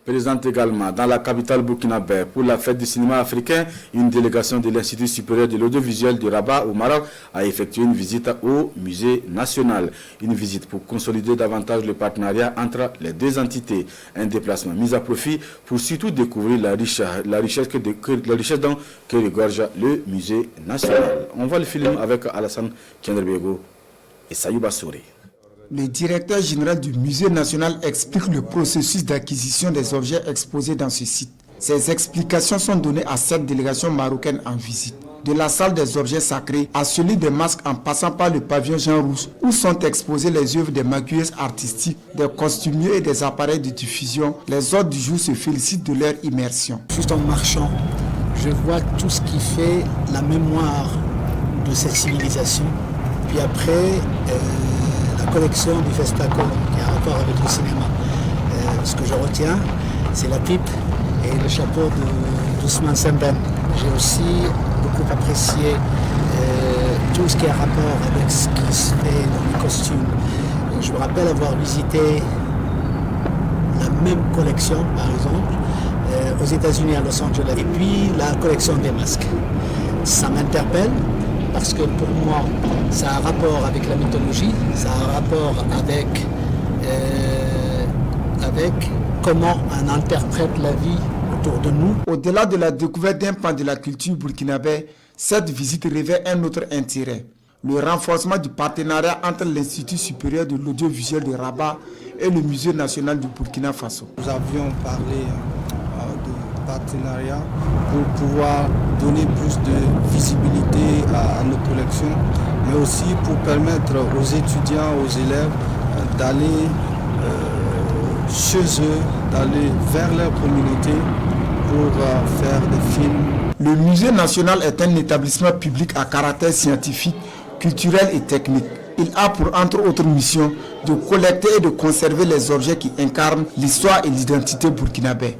Présente également dans la capitale burkinabé pour la fête du cinéma africain, une délégation de l'Institut supérieur de l'audiovisuel de Rabat au Maroc a effectué une visite au musée national. Une visite pour consolider davantage le partenariat entre les deux entités. Un déplacement mis à profit pour surtout découvrir la richesse que regorge le musée national. On voit le film avec Alassane Kendrebego et Sayouba Souré. Le directeur général du musée national explique le processus d'acquisition des objets exposés dans ce site. Ces explications sont données à cette délégation marocaine en visite. De la salle des objets sacrés à celui des masques en passant par le pavillon Jean Rouge où sont exposées les œuvres des maquilleuses artistiques, des costumiers et des appareils de diffusion, les hôtes du jour se félicitent de leur immersion. Juste en marchant, je vois tout ce qui fait la mémoire de cette civilisation. Puis après, la collection du Festaco qui a un rapport avec le cinéma. Ce que je retiens, c'est la pipe et le chapeau d'Ousmane Sembène. J'ai aussi beaucoup apprécié tout ce qui a rapport avec ce qui se fait dans les costumes. Je me rappelle avoir visité la même collection, par exemple, aux États-Unis, à Los Angeles, et puis la collection des masques. Ça m'interpelle parce que pour moi, ça a un rapport avec la mythologie, ça a un rapport avec comment on interprète la vie autour de nous. Au-delà de la découverte d'un pan de la culture burkinabé, cette visite révèle un autre intérêt. Le renforcement du partenariat entre l'Institut supérieur de l'audiovisuel de Rabat et le Musée national du Burkina Faso. Nous avions parlé de partenariat pour pouvoir donner plus de visibilité à nos collections, mais aussi pour permettre aux étudiants, aux élèves d'aller chez eux, d'aller vers leur communauté pour faire des films. Le Musée national est un établissement public à caractère scientifique, culturel et technique. Il a pour entre autres missions de collecter et de conserver les objets qui incarnent l'histoire et l'identité burkinabé.